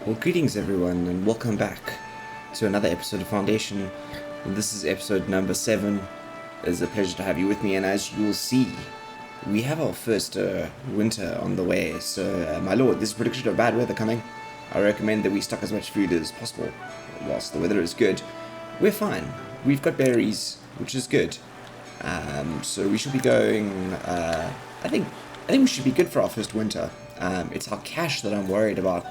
Well, greetings everyone, and welcome back to another episode of Foundation. This is episode number 7. It's a pleasure to have you with me, and as you will see, we have our first winter on the way. So, my lord, this is prediction of bad weather coming. I recommend that we stock as much food as possible. Whilst the weather is good, we're fine. We've got berries, which is good. So we should be going. I think we should be good for our first winter. It's our cash that I'm worried about.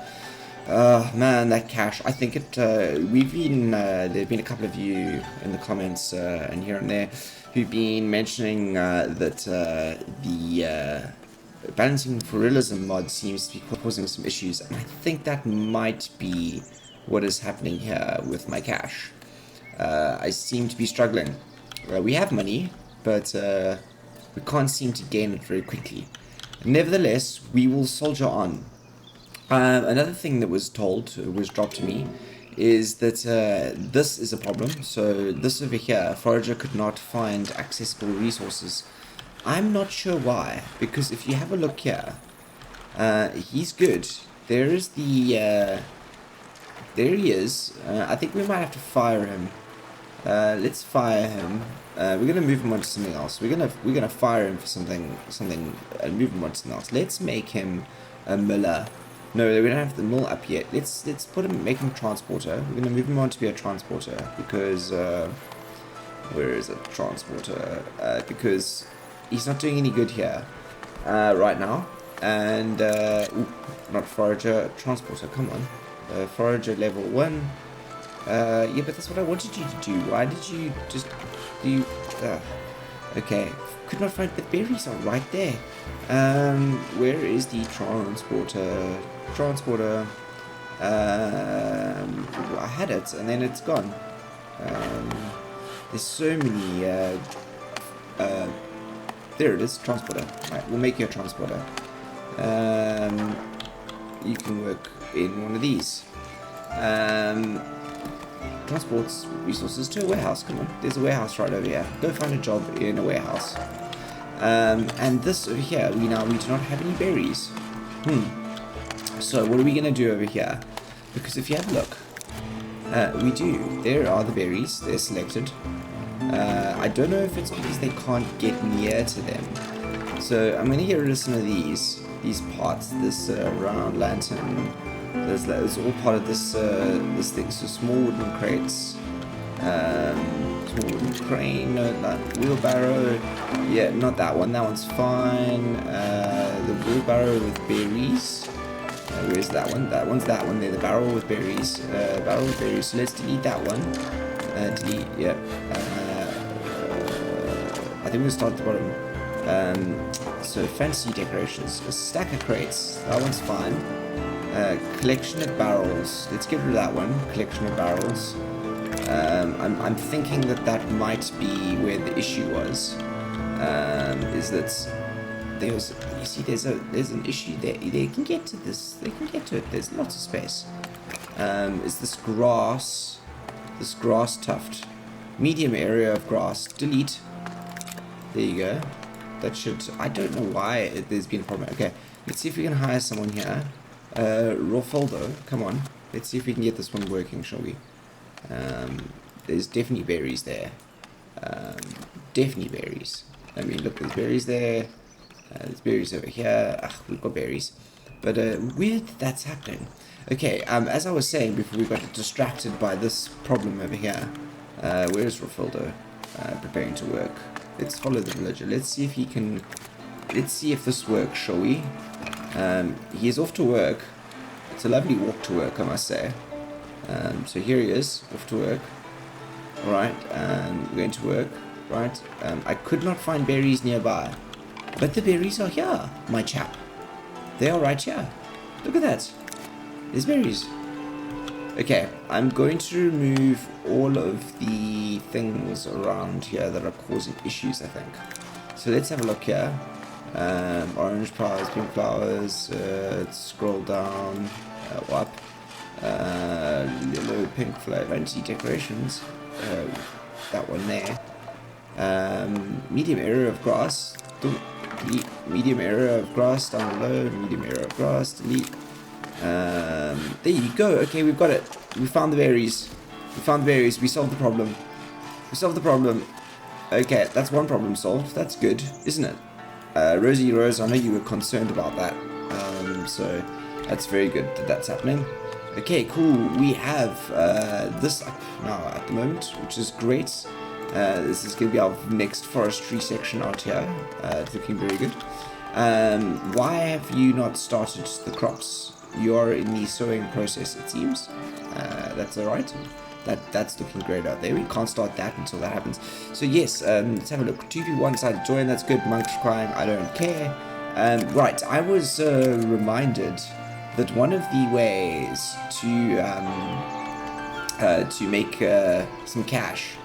Man, that cash. I think we've been, there've been a couple of you in the comments, and here and there, who've been mentioning, that, the, balancing for realism mod seems to be causing some issues, and I think that might be what is happening here with my cash. I seem to be struggling. We have money, but, we can't seem to gain it very quickly. Nevertheless, we will soldier on. Another thing that was dropped to me, is that this is a problem. So this over here, Forager could not find accessible resources. I'm not sure why, because if you have a look here, he's good. There is there he is. I think we might have to fire him. Let's fire him. We're gonna move him on to something else. We're gonna fire him for something, and move him on to something else. Let's make him a miller. No, we don't have the mill up yet. Let's make him a transporter. We're gonna move him on to be a transporter because where is it? Transporter. Because he's not doing any good here right now. And not forager, transporter. Come on, forager level 1. Yeah, but that's what I wanted you to do. Why did you just do? Okay, could not find the berries are right there. Where is the transporter? I had it and then it's gone. There's so many. There it is, transporter. Right, we'll make you a transporter. You can work in one of these. Transports resources to a warehouse. Come on, there's a warehouse right over here. Go find a job in a warehouse. And this over here, we do not have any berries. So what are we gonna do over here? Because if you have a look, we do. There are the berries. They're selected. I don't know if it's because they can't get near to them. So I'm gonna get rid of some of these parts. This round lantern. That's all part of this thing. So small wooden crates, small wooden crane, no, not wheelbarrow. Yeah, not that one. That one's fine. The wheelbarrow with berries. Where's that one? That one's that one there. The barrel with berries. Barrel with berries. So let's delete that one. Delete. Yeah. I think we'll start at the bottom. So fancy decorations. A stack of crates. That one's fine. Collection of barrels. Let's get rid of that one. Collection of barrels. I'm thinking that might be where the issue was. Is that there's an issue there. They can get to this. They can get to it. There's lots of space. Is this grass? This grass tuft. Medium area of grass. Delete. There you go. That should. I don't know why there's been a problem. Okay. Let's see if we can hire someone here. Rolfoldo, come on. Let's see if we can get this one working, shall we? There's definitely berries there. Definitely berries. I mean, look, there's berries there. There's berries over here. We've got berries. But weird that's happening. Okay, as I was saying before we got distracted by this problem over here. Where's Rolfoldo? Preparing to work. Let's follow the villager. Let's see if he can... Let's see if this works, shall we? He is off to work. It's a lovely walk to work, I must say. So here he is, off to work. Alright, we're going to work. Right, I could not find berries nearby. But the berries are here, my chap. They are right here. Look at that. There's berries. Okay, I'm going to remove all of the things around here that are causing issues, I think. So let's have a look here. Orange flowers, pink flowers, let's scroll down, up, yellow, pink flower, fancy decorations, that one there, medium area of grass, delete, medium area of grass down below, medium area of grass, delete, There you go. Okay, we've got it. We found the berries. We found the berries. We solved the problem. We solved the problem. Okay, that's one problem solved. That's good, isn't it? Rosie Rose, I know you were concerned about that. So that's very good that that's happening. Okay, cool. We have this up now at the moment, which is great. This is going to be our next forestry section out here. It's looking very good. Why have you not started the crops? You are in the sowing process, it seems. That's alright. That's looking great out there. We can't start that until that happens. So yes, let's have a look. 2 people decided to join. That's good. Monk's crying. I don't care. Right, I was reminded that one of the ways to make some cash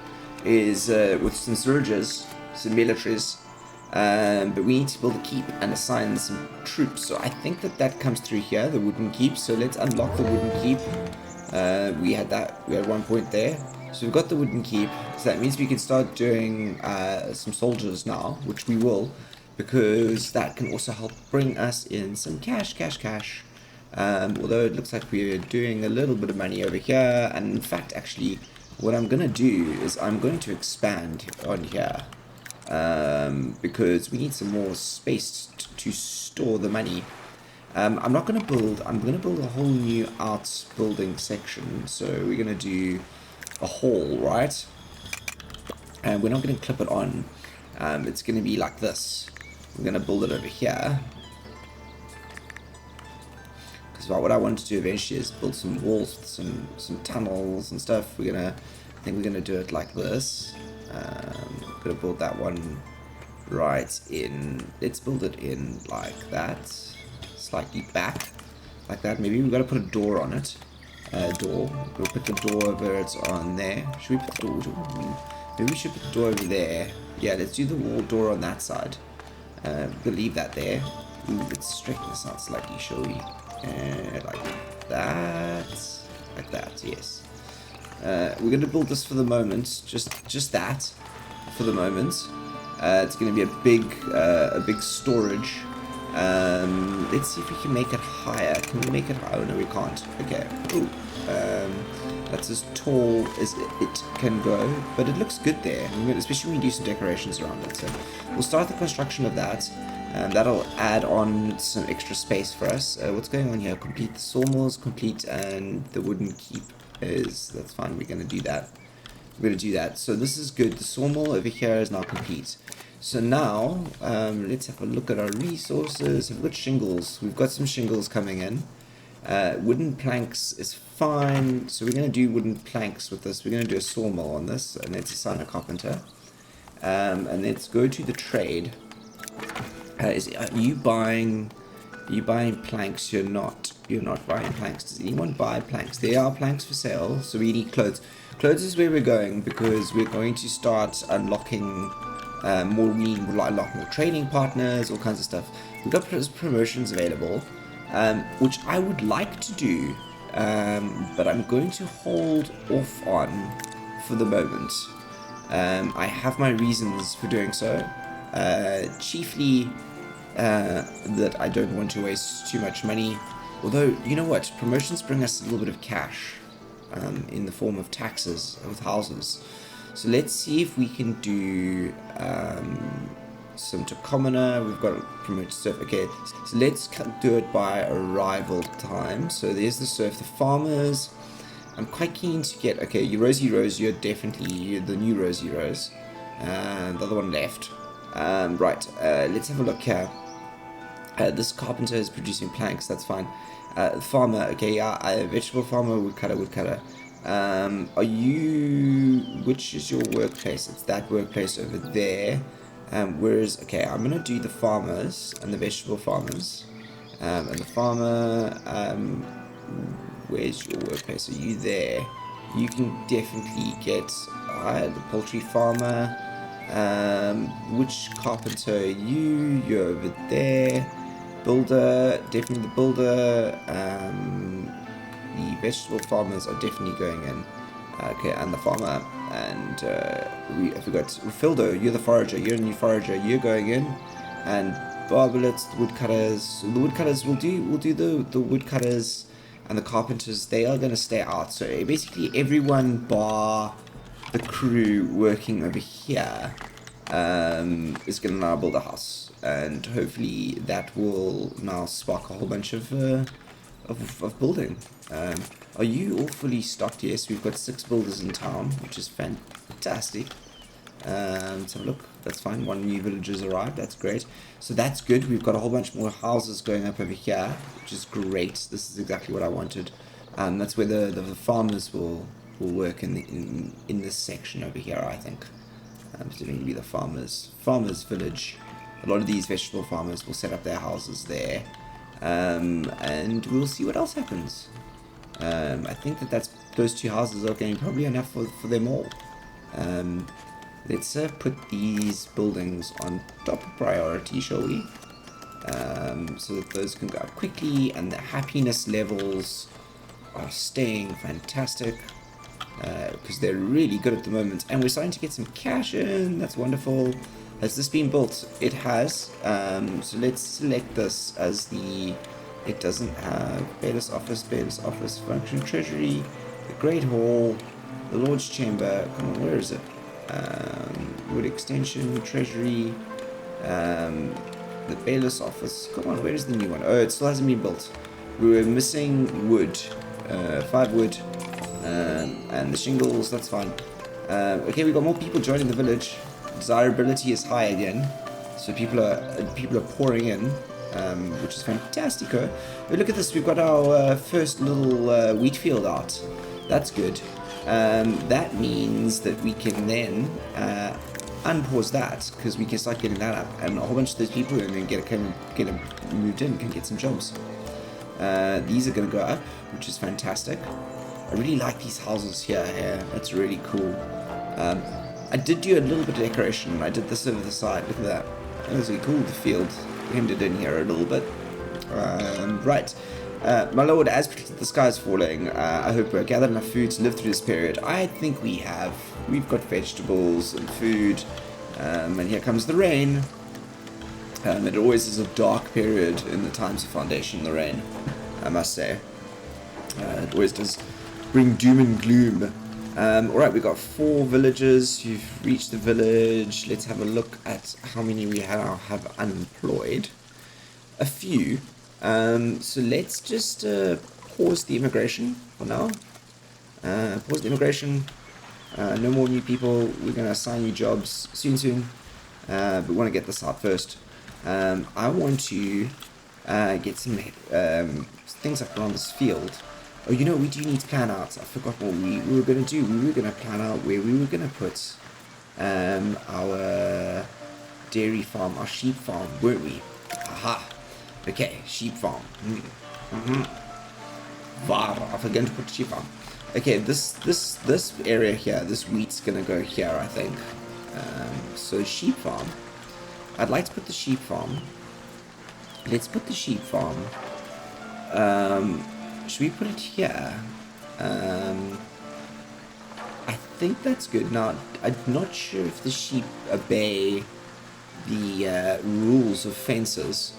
is with some soldiers, some militaries. But we need to build a keep and assign some troops. So I think that comes through here, the wooden keep. So let's unlock the wooden keep. We had 1 point there. So we've got the wooden keep. So that means we can start doing some soldiers now, which we will, because that can also help bring us in some cash. Although it looks like we're doing a little bit of money over here. And in fact, actually, what I'm going to do is I'm going to expand on here. Because we need some more space to store the money. I'm going to build a whole new outbuilding section. So we're going to do a hall, right? And we're not going to clip it on. It's going to be like this. We're going to build it over here. Because what I want to do eventually is build some walls with some tunnels and stuff. I think we're going to do it like this. Gonna build that one right in. Let's build it in like that, slightly back, like that. Maybe we've got to put a door on it. Door. We'll put the door over it on there. Should we put the door? Maybe we should put the door over there. Yeah, let's do the wall door on that side. We'll leave that there. Ooh, let's straighten this out slightly, shall we? Like that. Like that. Yes. We're going to build this for the moment, just that, for the moment. It's going to be a big storage. Let's see if we can make it higher. Can we make it higher? Oh, no, we can't. Okay. Ooh. That's as tall as it can go, but it looks good there, especially when you do some decorations around it. So we'll start the construction of that, and that'll add on some extra space for us. What's going on here? Complete the sawmills, complete, and the wooden keep. That's fine. We're going to do that. So this is good. The sawmill over here is now complete. So now let's have a look at our resources. We've got shingles. We've got some shingles coming in. Wooden planks is fine. So we're going to do wooden planks with this. We're going to do a sawmill on this, and let's assign a carpenter. And let's go to the trade. Are you buying planks? You're not buying planks. Does anyone buy planks? There are planks for sale, so we need clothes. Clothes is where we're going, because we're going to start unlocking we unlock more trading partners, all kinds of stuff. We've got promotions available, which I would like to do, but I'm going to hold off on for the moment. I have my reasons for doing so. Chiefly that I don't want to waste too much money. Although, you know what? Promotions bring us a little bit of cash in the form of taxes with houses. So let's see if we can do some to commoner. We've got to promote serf. Okay, so let's do it by arrival time. So there's the serf. The farmers, I'm quite keen to get... Okay, you Rosie Rose, you're the new Rosie Rose. The other one left. Right, let's have a look here. This carpenter is producing planks, that's fine. Farmer, okay, yeah, vegetable farmer, woodcutter. Which is your workplace? It's that workplace over there. Whereas, okay, I'm gonna do the farmers and the vegetable farmers. And the farmer, where's your workplace? Are you there? You can definitely get the poultry farmer. Which carpenter are you? You're over there. Builder, definitely the builder. The vegetable farmers are definitely going in. Okay, and the farmer. And I forgot. Fildo, you're the forager. You're a new forager. You're going in. And barbelets, the woodcutters. The woodcutters will do. We'll do the woodcutters and the carpenters. They are going to stay out. So basically, everyone bar the crew working over here is going to now build a house, and hopefully that will now spark a whole bunch of building. Are you all fully stocked? Yes, we've got 6 builders in town, which is fantastic. Let's have a look. That's fine. 1 new villager's arrived. That's great. So that's good. We've got a whole bunch more houses going up over here, which is great. This is exactly what I wanted. That's where the farmers will work in this section over here, I think. So it will be the farmers village. A lot of these vegetable farmers will set up their houses there, and we'll see what else happens. I think those 2 houses are going to be probably enough for them all. Let's put these buildings on top priority, shall we? So that those can go up quickly, and the happiness levels are staying fantastic. Because they're really good at the moment, and we're starting to get some cash in. That's wonderful. Has this been built? It has. So let's select this as the... It doesn't have Bailiff's office, function, treasury, the Great Hall, the Lord's Chamber. Come on, where is it? Wood extension, treasury, the Bailiff's office. Come on, where is the new one? Oh, it still hasn't been built. We were missing wood, 5 wood. And the shingles, that's fine. Okay, we've got more people joining the village. Desirability is high again, so people are pouring in, which is fantastic. Oh, look at this, we've got our first little wheat field out. That's good. That means that we can then unpause that, because we can start getting that up, and a whole bunch of those people who are going to get moved in can get some jobs. These are going to go up, which is fantastic. I really like these houses here. That's really cool. I did do a little bit of decoration. I did this over the side. Look at that. That was really cool. The field ended in here a little bit. Right. My lord, as predicted, the sky is falling. I hope we've gathered enough food to live through this period. I think we have. We've got vegetables and food. And here comes the rain. It always is a dark period in the times of foundation, the rain, I must say. It always does bring doom and gloom. Alright, we've got 4 villagers who've reached the village. Let's have a look at how many we have unemployed. A few. So let's just pause the immigration for now. Pause the immigration. No more new people. We're going to assign you jobs soon. But we want to get this out first. I want to get some things up around this field. Oh, you know, we do need to plan out. I forgot what we were going to do. We were going to plan out where we were going to put our dairy farm, our sheep farm, weren't we? Aha. Okay, sheep farm. Var, I forgot to put sheep farm. Okay, this area here, this wheat's going to go here, I think. So sheep farm. I'd like to put the sheep farm. Let's put the sheep farm. Should we put it here? I think that's good. Now, I'm not sure if the sheep obey the rules of fences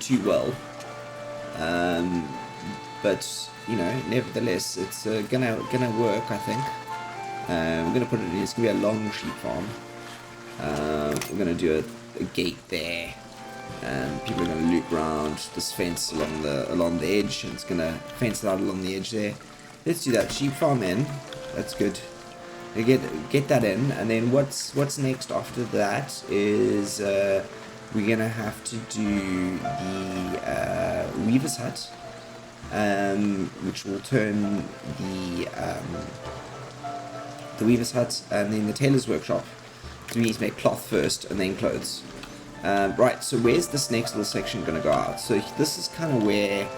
too well. But, you know, nevertheless, it's gonna work, I think. We're gonna put it in. It's gonna be a long sheep farm. We're gonna do a gate there. People are going to loop around this fence along the edge, and it's going to fence it out along the edge there. Let's do that. Sheep farm in. That's good. Get that in, and then what's next after that is we're going to have to do the weaver's hut, which will turn the weaver's hut, and then the tailor's workshop. So we need to make cloth first, and then clothes. Right, so where's this next little section going to go out? So this is kind of where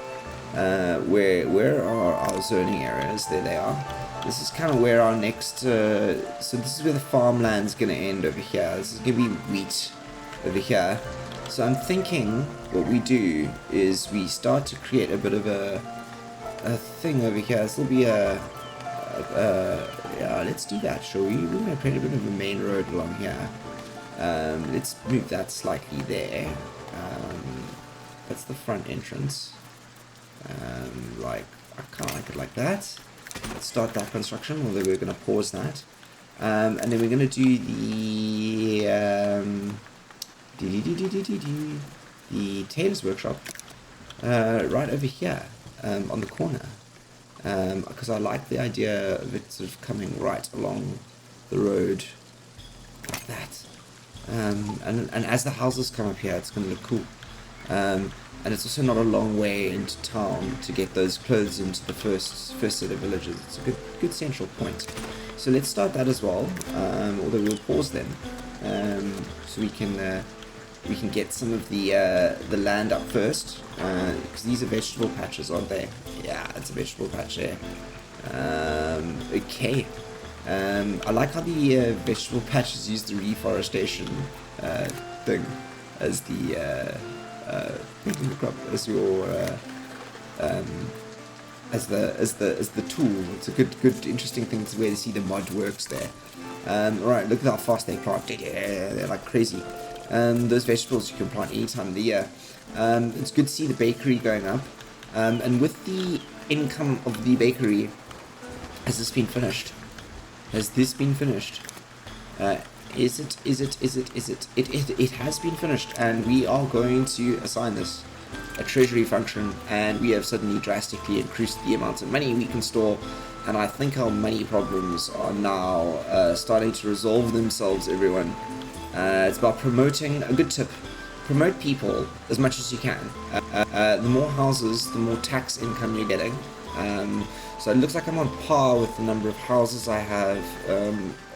are our zoning areas? There they are. This is kind of where our next, so this is where the farmland's going to end over here. This is going to be wheat over here. So I'm thinking what we do is we start to create a bit of a thing over here. This will be yeah, let's do that, shall we? We're going to create a bit of a main road along here. Let's move that slightly there. That's the front entrance. Like, I kind of like it like that. Let's start that construction, although we're going to pause that. And then we're going to do the tailor's workshop right over here on the corner. Because I like the idea of it sort of coming right along the road like that. And as the houses come up here, it's going to look cool. And it's also not a long way into town to get those clothes into the first set of villages. It's a good central point. So let's start that as well. Although we'll pause then, so we can get some of the land up first, because these are vegetable patches, aren't they? Yeah, it's a vegetable patch there. Okay. I like how the vegetable patches use the reforestation thing as the crop, as your as the tool. It's a good interesting thing to where to see the mod works there. Alright, look at how fast they plant. They're like crazy. Those vegetables you can plant any time of the year. It's good to see the bakery going up. And with the income of the bakery, has this been finished? Has this been finished? Is it? It has been finished, and we are going to assign this a treasury function, and we have suddenly drastically increased the amount of money we can store, and I think our money problems are now starting to resolve themselves, everyone. It's about promoting. A good tip: promote people as much as you can. The more houses, the more tax income you're getting. So it looks like I'm on par with the number of houses I have,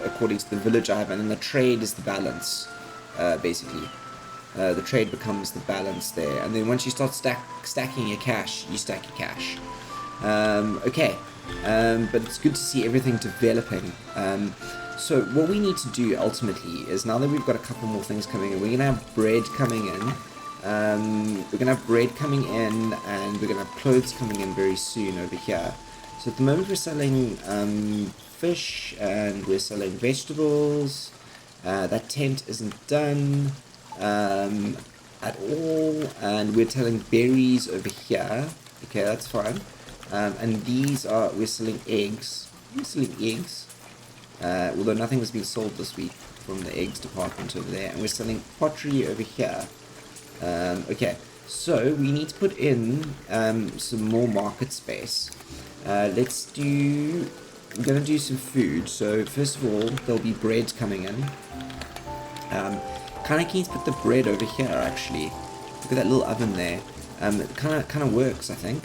according to the village I have, and then the trade is the balance, basically. The trade becomes the balance there, and then once you start stacking your cash, you stack your cash. Okay, but it's good to see everything developing. So what we need to do ultimately is, now that we've got a couple more things coming in, we're going to have bread coming in. We're going to have bread coming in, and we're going to have clothes coming in very soon over here. So at the moment we're selling fish, and we're selling vegetables. That tent isn't done at all, and we're selling berries over here. Okay, that's fine. And these are, we're selling eggs. We're selling eggs. Although nothing has been sold this week from the eggs department over there, and we're selling pottery over here. Okay, so we need to put in some more market space. I'm gonna do some food. So first of all, there'll be bread coming in. Kind of keen to put the bread over here, actually. Look at that little oven there. It kind of works, I think.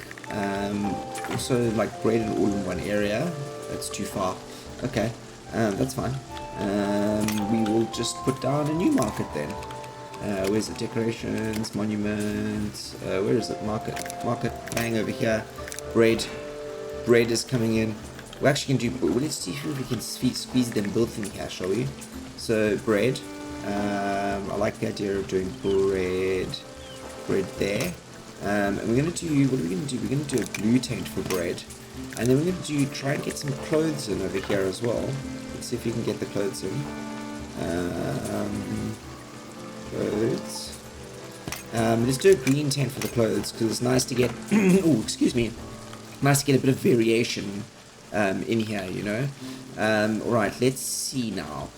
Also, like bread in all in one area. That's too far. Okay, that's fine. We will just put down a new market then. Where's the decorations, monuments? Where is it? Market, bang, over here. Bread is coming in. We actually can do. Let's see if we can squeeze them both in here, shall we? So bread. I like the idea of doing bread there. And we're gonna do. What are we gonna do? We're gonna do a blue tent for bread, and then we're gonna try and get some clothes in over here as well. Let's see if we can get the clothes in. Clothes. Let's do a green tent for the clothes, because it's nice to get. Oh, excuse me. Nice to get a bit of variation in here, you know. Alright, let's see now.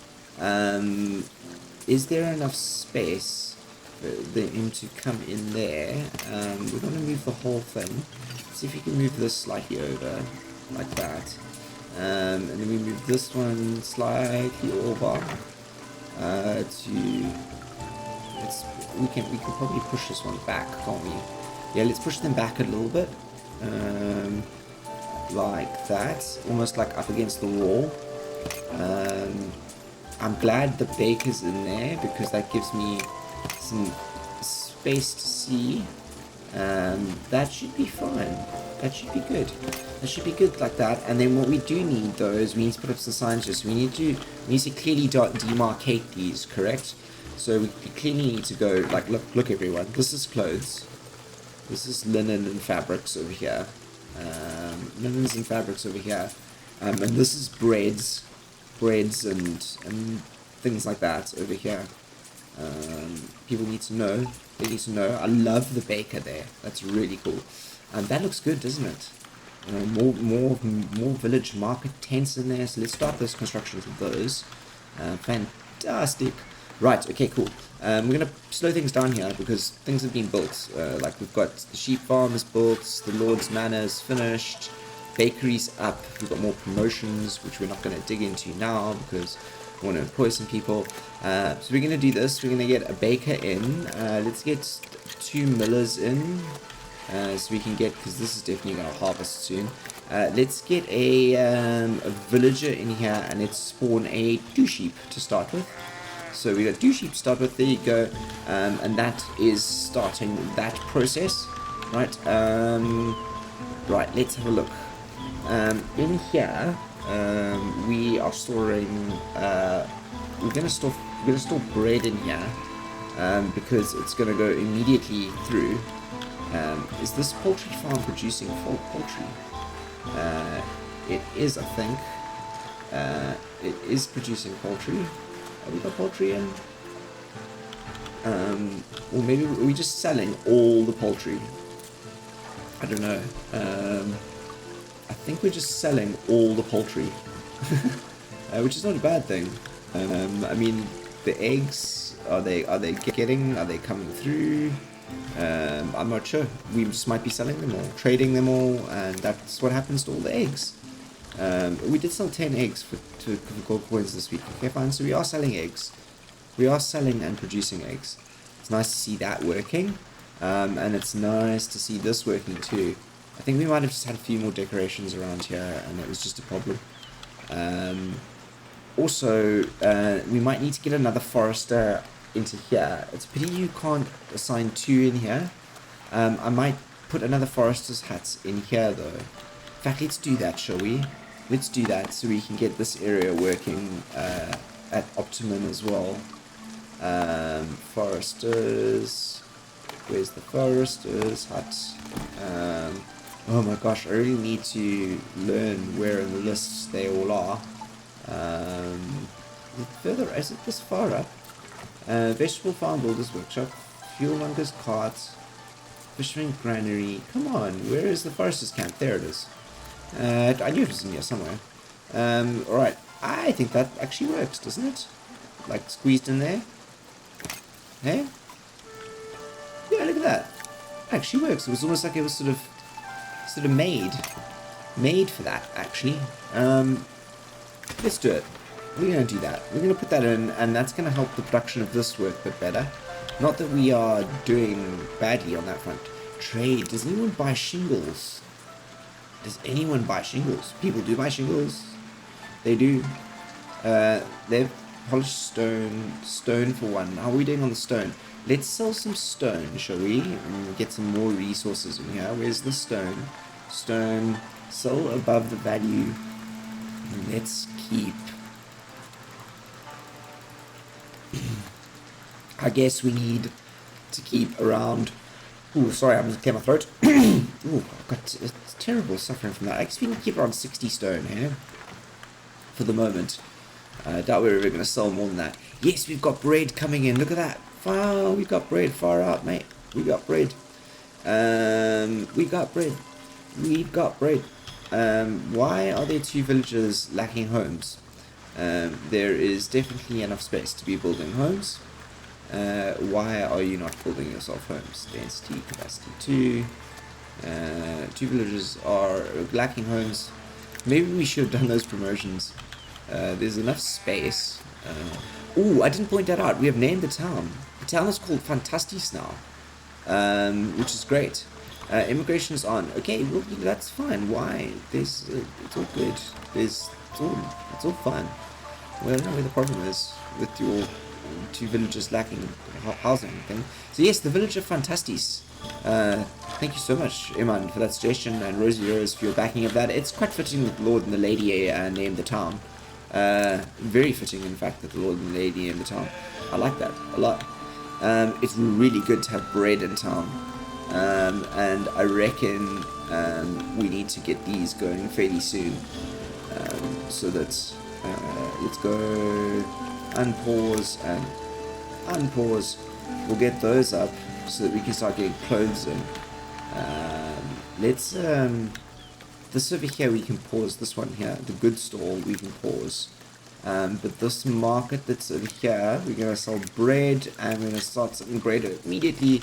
Is there enough space for him to come in there? We're going to move the whole thing. Let's see if we can move this slightly over, like that. And then we move this one slightly over we can probably push this one back, can't we? Yeah, let's push them back a little bit. Like that, almost like up against the wall. I'm glad the baker's in there, because that gives me some space to see. That should be fine. That should be good. That should be good like that. And then what we do need though is we need to put up some signs. Just we need to clearly demarcate these, correct? So we clearly need to go like, look everyone. This is clothes. This is linen and fabrics over here. Linens and fabrics over here. And this is breads and things like that over here. People need to know. They need to know. I love the baker there. That's really cool. That looks good, doesn't it? More village market tents in there. So let's start those constructions with those. Fantastic. Right. Okay. Cool. We're gonna slow things down here because things have been built. Like we've got the sheep farm is built. The Lord's Manor is finished. Bakery's up. We've got more promotions, which we're not going to dig into now because we want to employ some people. So we're going to do this. We're going to get a baker in. Let's get 2 millers in. So we can get, because this is definitely going to harvest soon. Let's get a villager in here and let's spawn 2 sheep to start with. So we got 2 sheep to start with. There you go. And that is starting that process. Right. Right. Let's have a look. In here, we are storing. We're gonna store bread in here, because it's gonna go immediately through. Is this poultry farm producing full poultry? It is, I think. It is producing poultry. Have we got poultry in? Or maybe we're just selling all the poultry. I don't know. I think we're just selling all the poultry, which is not a bad thing. I mean, the eggs, are they coming through? I'm not sure. We just might be selling them all, trading them all, and that's what happens to all the eggs. We did sell 10 eggs for gold coins this week. Okay, fine. So we are selling eggs. We are selling and producing eggs. It's nice to see that working, and it's nice to see this working too. I think we might have just had a few more decorations around here, and it was just a problem. Also, we might need to get another forester into here. It's a pity you can't assign 2 in here. I might put another forester's hut in here, though. In fact, let's do that, shall we? Let's do that so we can get this area working at optimum as well. Foresters. Where's the forester's hut? Oh my gosh, I really need to learn where in the lists they all are. Is it this far up? Vegetable farm builder's workshop, fuelmonger's cart, fisherman granary. Come on, where is the forester's camp? There it is. I knew it was in here somewhere. Alright, I think that actually works, doesn't it? Like squeezed in there. Hey? Yeah, look at that. It actually works. It was almost like it was sort of made for that, actually. Let's do it. We're going to do that. We're going to put that in, and that's going to help the production of this work a bit better. Not that we are doing badly on that front. Trade. Does anyone buy shingles? Does anyone buy shingles? People do buy shingles. They do. They've polished stone. Stone for 1. How are we doing on the stone? Let's sell some stone, shall we? And get some more resources in here. Where's the stone? Stone. Sell above the value. And let's keep... I guess we need to keep around... Ooh, sorry, I almost cleared my throat. Ooh, I've got terrible suffering from that. I guess we can keep around 60 stone here. For the moment. I doubt we're ever going to sell more than that. Yes, we've got bread coming in. Look at that. Wow, we've got bread far out, mate. We got bread. We got bread. We've got bread. Why are there 2 villagers lacking homes? There is definitely enough space to be building homes. Why are you not building yourself homes? Density, capacity 2. 2 villagers are lacking homes. Maybe we should have done those promotions. There's enough space. Oh, I didn't point that out. We have named the town. The town is called Fantastis now, which is great. Immigration is on. Okay, well, that's fine. Why? It's all good. It's all fine. Well, I don't know where the problem is with your 2 villagers lacking housing thing. So yes, the village of Fantastis. Thank you so much, Iman, for that suggestion, and Rosie Rose for your backing of that. It's quite fitting that the Lord and the Lady named the town. Very fitting, in fact, that the Lord and the Lady named the town. I like that a lot. It's really good to have bread in town. And I reckon we need to get these going fairly soon. So that let's go unpause and unpause. We'll get those up so that we can start getting clothes in. Let's this over here we can pause. This one here, the goods store, we can pause. But this market that's over here, we're gonna sell bread, and we're gonna start selling bread immediately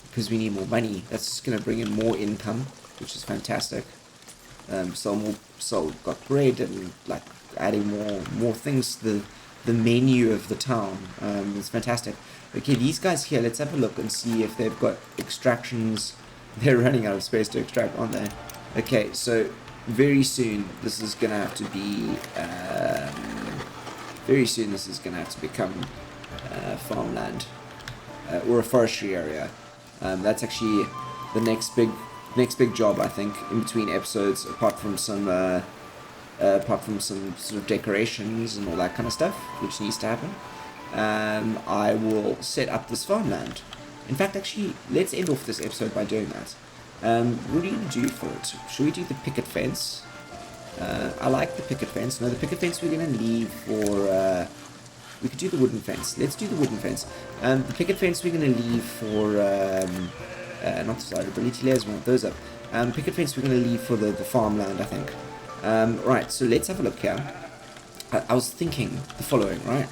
because we need more money. That's just gonna bring in more income, which is fantastic. So got bread and like adding more things to the menu of the town. It's fantastic. Okay, these guys here, let's have a look and see if they've got extractions. They're running out of space to extract, aren't they? Okay, so very soon this is gonna have to be very soon this is gonna have to become farmland or a forestry area. That's actually the next big job, I think, in between episodes, apart from some sort of decorations and all that kind of stuff, which needs to happen. I will set up this farmland. In fact, actually, let's end off this episode by doing that. What are you going to do for it? Should we do the picket fence? I like the picket fence. No, the picket fence we're going to leave for... we could do the wooden fence. Let's do the wooden fence. The picket fence we're going to leave for... not desirability layers, we want those up. Picket fence we're going to leave for the farmland, I think. Right, so let's have a look here. I was thinking the following, right?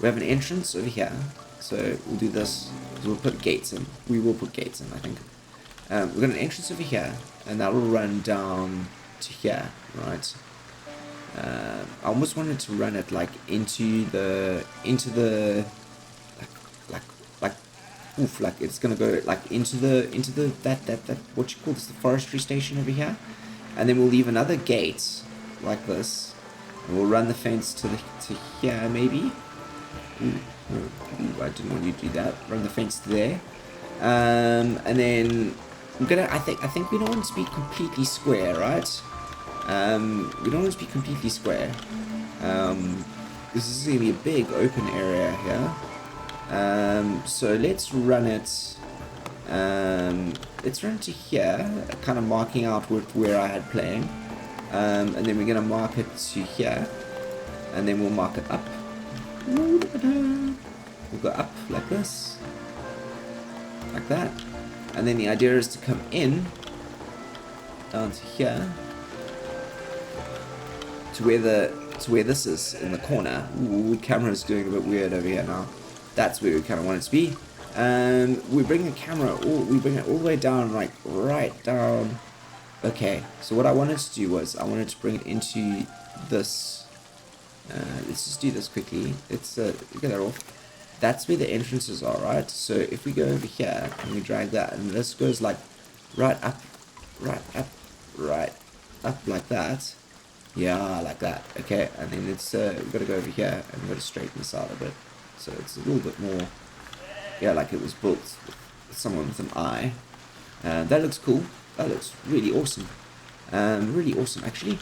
We have an entrance over here. So we'll do this. We'll put gates in. We will put gates in, I think. We've got an entrance over here, and that will run down to here, right? I almost wanted to run it like into the like it's gonna go like into the that what you call this, the forestry station over here, and then we'll leave another gate like this, and we'll run the fence to here maybe. I didn't want you to do that. Run the fence there, and then I'm gonna. I think we don't want it to be completely square, right? We don't want it to be completely square. This is gonna be a big open area here. So let's run it. Let's run it to here, kind of marking out where I had planned, and then we're gonna mark it to here, and then we'll mark it up. We'll go up like this, like that, and then the idea is to come in down to here to where this is in the corner. Ooh, camera's doing a bit weird over here now. That's where we kind of want it to be. And we bring the camera, we bring it all the way down, like right down. Okay, so what I wanted to do was I wanted to bring it into this. Let's just do this quickly. Let's get that off. That's where the entrances are, right? So if we go over here and we drag that, and this goes like right up like that. Yeah, like that. Okay, and then it's we've got to go over here and we've got to straighten this out a bit. So it's a little bit more, yeah, like it was built with someone with an eye. That looks cool. That looks really awesome. Really awesome, actually.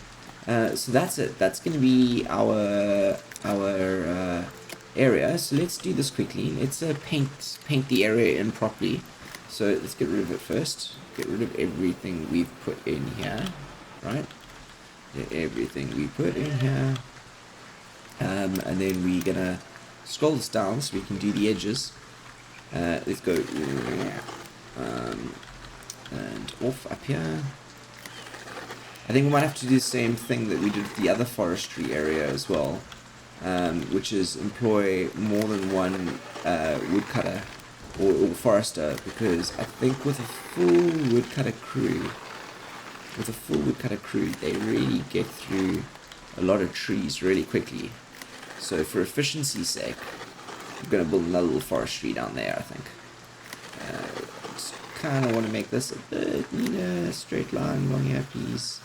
So that's it. That's going to be our area. So let's do this quickly. Let's paint the area in properly. So let's get rid of it first. Get rid of everything we've put in here, right? Everything we put in here. And then we're gonna scroll this down so we can do the edges. Let's go and off up here. I think we might have to do the same thing that we did with the other forestry area as well, which is employ more than one woodcutter or forester, because I think with a full woodcutter crew, they really get through a lot of trees really quickly. So for efficiency's sake, I'm going to build another little forestry down there, I think. Just kind of want to make this a bit neater, straight line along here, please.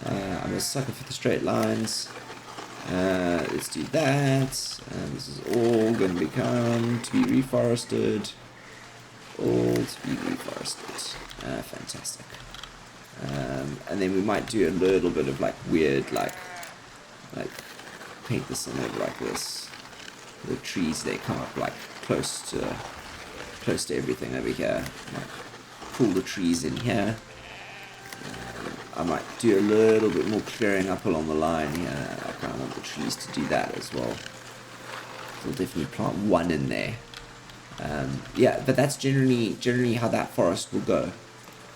I'm a sucker for the straight lines. Let's do that. And this is all going to become to be reforested. All to be reforested. Fantastic. And then we might do a little bit of like weird, like paint this in over like this. The trees, they come up like close to everything over here. Might pull the trees in here. I might do a little bit more clearing up along the line here. I kind of want the trees to do that as well. So we'll definitely plant one in there. Yeah, but that's generally how that forest will go.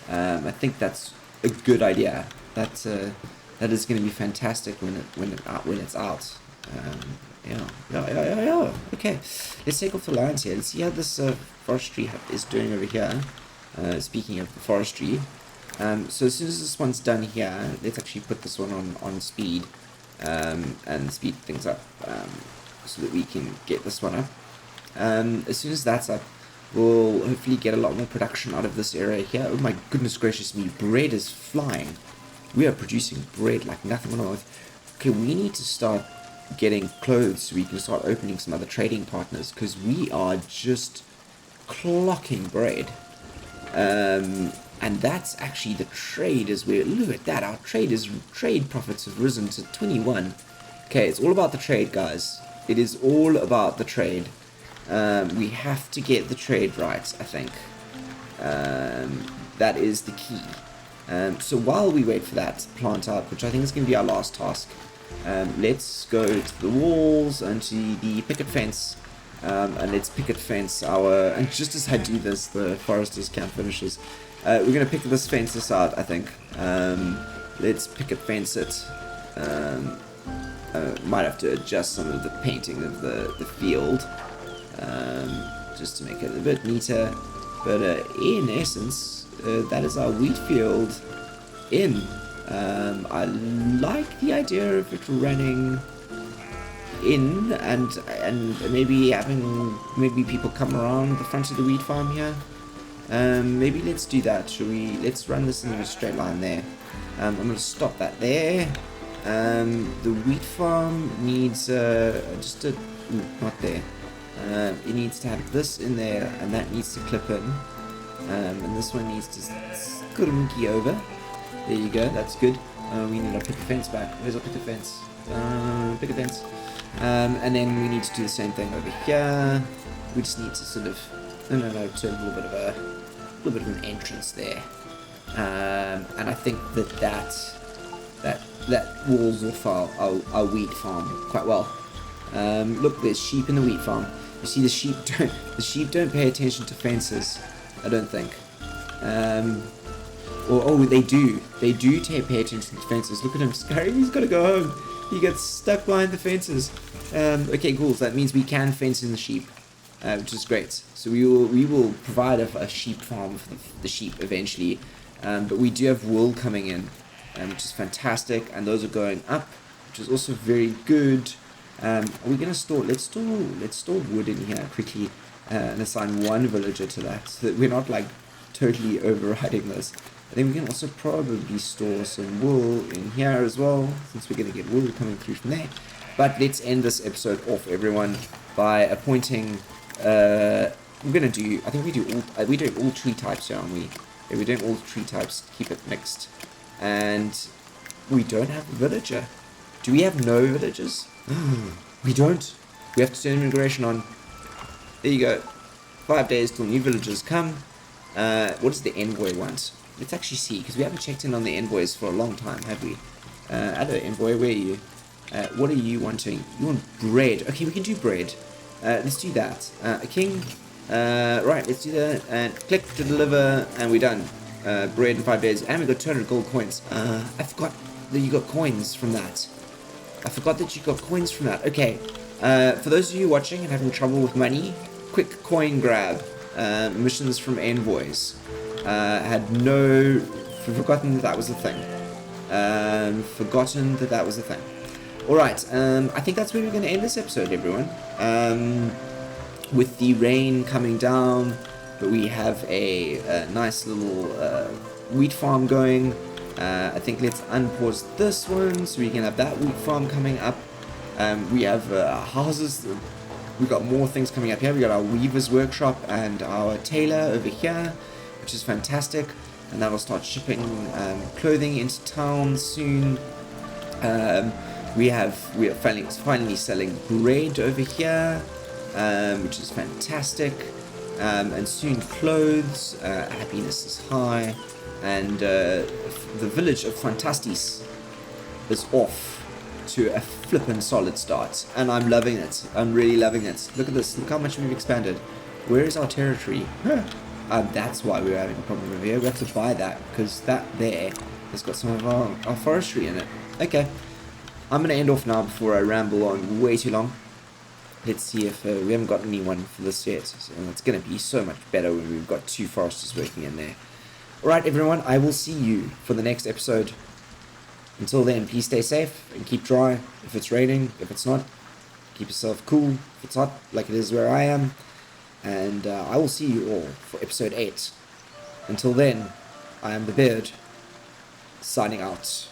I think that's a good idea. That is going to be fantastic when it's out. Yeah. Okay, let's take off the lines here. Let's see how this forestry is doing over here. Speaking of the forestry, so as soon as this one's done here, let's actually put this one on speed, and speed things up, so that we can get this one up. As soon as that's up, we'll hopefully get a lot more production out of this area here. Oh my goodness gracious me, bread is flying. We are producing bread like nothing on earth. Okay, we need to start getting clothes so we can start opening some other trading partners, because we are just clocking bread. And that's actually the trade as well. Look at that, our trade profits have risen to 21. Okay, it's all about the trade, guys. It is all about the trade. We have to get the trade right, I think. That is the key. So while we wait for that to plant up, which I think is going to be our last task, let's go to the walls and to the picket fence, and let's picket fence our, and just as I do this, the foresters camp finishes. We're going to pick this out, I think. Let's picket fence it. Might have to adjust some of the painting of the field, just to make it a bit neater, but in essence, that is our wheat field in. I like the idea of it running in, and maybe having people come around the front of the wheat farm here. Maybe let's do that. Let's run this in a straight line there. I'm going to stop that there. The wheat farm needs not there. It needs to have this in there, and that needs to clip in. And this one needs to skrunky over. There you go, that's good. We need our picket fence back. Where's our picket fence? Picket fence. And then we need to do the same thing over here. We just need to sort of, turn a little bit of an entrance there. And I think that walls off our wheat farm quite well. Look, there's sheep in the wheat farm. You see, the sheep don't pay attention to fences, I don't think. They do. They do pay attention to fences. Look at him scurrying. He's got to go home. He gets stuck behind the fences. Okay, cool. So that means we can fence in the sheep, which is great. So we will provide a sheep farm for the sheep eventually. But we do have wool coming in, which is fantastic. And those are going up, which is also very good. Are we going to store? Let's store wood in here quickly, and assign one villager to that, so that we're not like totally overriding this. I think we can also probably store some wool in here as well, since we're going to get wool coming through from there. But let's end this episode off, everyone, by appointing. I think we're doing all tree types here, aren't we? Yeah, we're doing all tree types to keep it mixed, and we don't have a villager. Do we have no villagers? We don't. We have to turn immigration on. There you go. 5 days till new villagers come. What does the envoy want? Let's actually see, because we haven't checked in on the envoys for a long time, have we? Hello, envoy, where are you? What are you wanting? You want bread. Okay, we can do bread. Let's do that. A king. Right, let's do that. And click to deliver, and we're done. Bread in 5 days. And we got 200 gold coins. I forgot that you got coins from that. Okay. For those of you watching and having trouble with money, quick coin grab. Missions from envoys. Had forgotten that was a thing. Alright, I think that's where we're going to end this episode, everyone. With the rain coming down, but we have a nice little wheat farm going. I think let's unpause this one so we can have that wheat farm coming up. We have houses. We've got more things coming up here. We got our weaver's workshop and our tailor over here, which is fantastic. And that'll start shipping clothing into town soon. We are finally selling bread over here, which is fantastic. And soon clothes. Happiness is high. And the village of Fantastis is off to a flippin' solid start, and I'm loving it. I'm really loving it. Look at this. Look how much we've expanded. Where is our territory? Huh. That's why we're having a problem over here. We have to buy that, because that there has got some of our forestry in it. Okay. I'm going to end off now before I ramble on way too long. Let's see if we haven't got anyone for this yet. And it's going to be so much better when we've got 2 foresters working in there. Alright everyone, I will see you for the next episode. Until then, please stay safe and keep dry if it's raining. If it's not, keep yourself cool if it's hot like it is where I am. And I will see you all for episode 8. Until then, I am the Beard, signing out.